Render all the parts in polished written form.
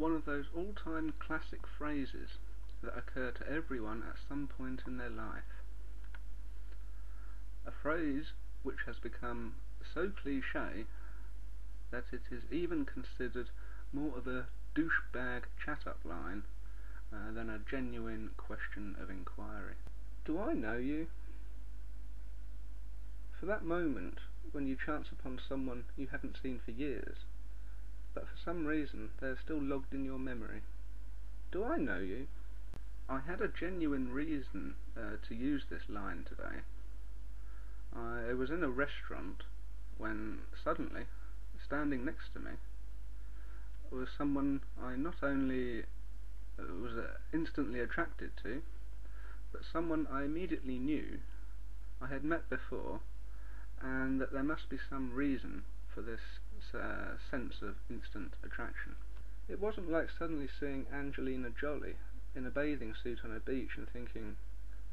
one of those all-time classic phrases that occur to everyone at some point in their life. A phrase which has become so cliché that it is even considered more of a douchebag chat-up line than a genuine question of inquiry. Do I know you? For that moment when you chance upon someone you haven't seen for years, but for some reason they are still logged in your memory. Do I know you? I had a genuine reason to use this line today. I was in a restaurant when suddenly, standing next to me, was someone I not only was instantly attracted to, but someone I immediately knew I had met before, and that there must be some reason for this sense of instant attraction. It wasn't like suddenly seeing Angelina Jolie in a bathing suit on a beach and thinking,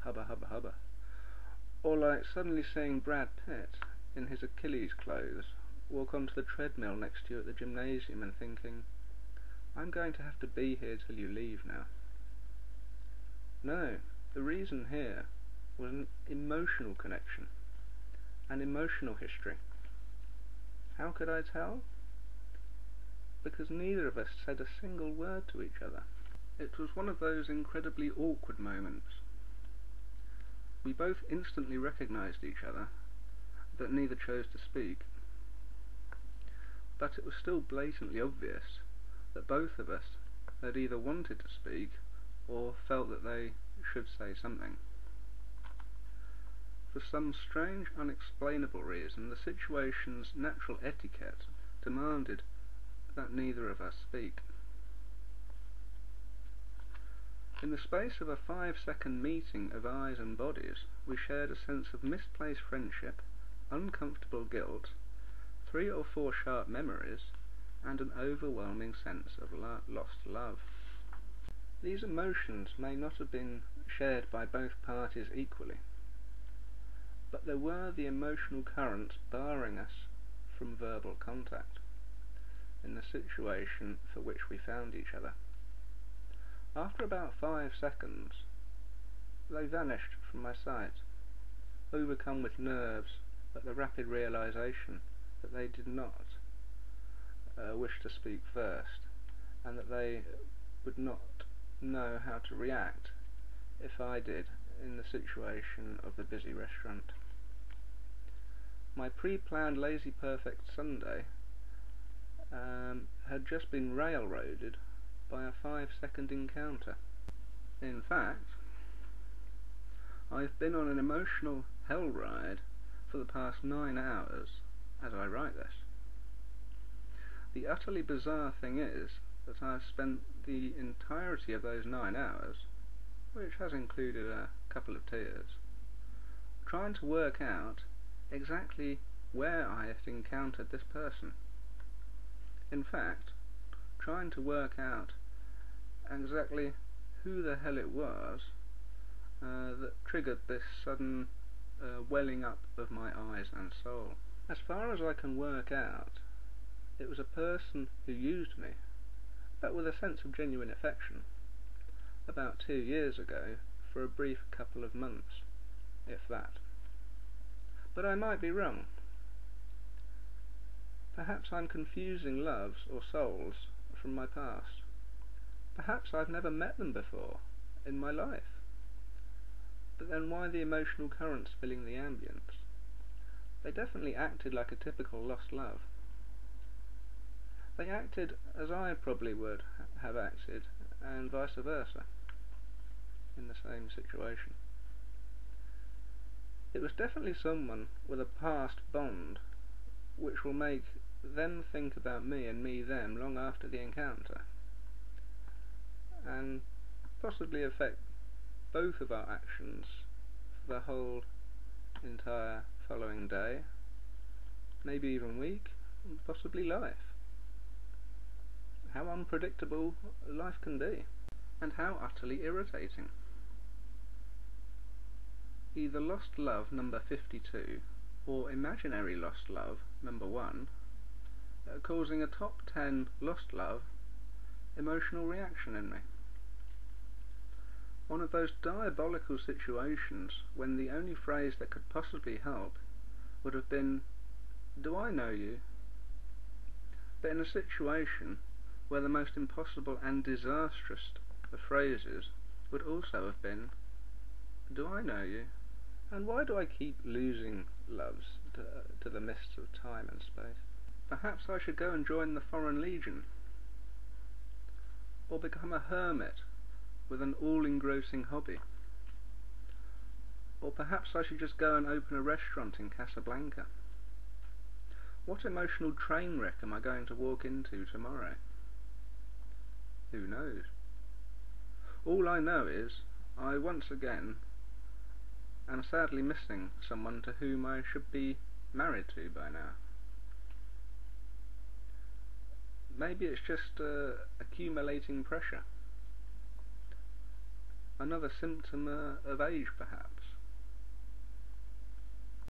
hubba hubba hubba, or like suddenly seeing Brad Pitt in his Achilles clothes walk onto the treadmill next to you at the gymnasium and thinking, I'm going to have to be here till you leave now. No, the reason here was an emotional connection, an emotional history. How could I tell? Because neither of us said a single word to each other. It was one of those incredibly awkward moments. We both instantly recognized each other, but neither chose to speak. But it was still blatantly obvious that both of us had either wanted to speak or felt that they should say something. For some strange, unexplainable reason, the situation's natural etiquette demanded that neither of us speak. In the space of a 5-second meeting of eyes and bodies, we shared a sense of misplaced friendship, uncomfortable guilt, 3 or 4 sharp memories, and an overwhelming sense of lost love. These emotions may not have been shared by both parties equally, but there were the emotional currents barring us from verbal contact in the situation for which we found each other. After about 5 seconds, they vanished from my sight, overcome with nerves at the rapid realization that they did not wish to speak first, and that they would not know how to react if I did in the situation of the busy restaurant. My pre-planned Lazy Perfect Sunday had just been railroaded by a 5-second encounter. In fact, I've been on an emotional hell ride for the past 9 hours as I write this. The utterly bizarre thing is that I've spent the entirety of those 9 hours, which has included a couple of tears, trying to work out exactly where I had encountered this person. In fact, trying to work out exactly who the hell it was that triggered this sudden welling up of my eyes and soul. As far as I can work out, it was a person who used me, but with a sense of genuine affection, about 2 years ago for a brief couple of months, if that. But I might be wrong. Perhaps I'm confusing loves or souls from my past. Perhaps I've never met them before in my life. But then why the emotional currents filling the ambience? They definitely acted like a typical lost love. They acted as I probably would have acted, and vice versa, in the same situation. It was definitely someone with a past bond, which will make them think about me and me them long after the encounter, and possibly affect both of our actions for the whole entire following day, maybe even week, and possibly life. How unpredictable life can be, and how utterly irritating. Either lost love number 52 or imaginary lost love number 1, causing a top 10 lost love emotional reaction in me. One of those diabolical situations when the only phrase that could possibly help would have been, "Do I know you?" But in a situation where the most impossible and disastrous of phrases would also have been, "Do I know you?" And why do I keep losing loves to the mists of time and space? Perhaps I should go and join the Foreign Legion, or become a hermit with an all-engrossing hobby. Or perhaps I should just go and open a restaurant in Casablanca. What emotional train wreck am I going to walk into tomorrow? Who knows? All I know is I once again am sadly missing someone to whom I should be married to by now. Maybe it's just accumulating pressure. Another symptom of age, perhaps.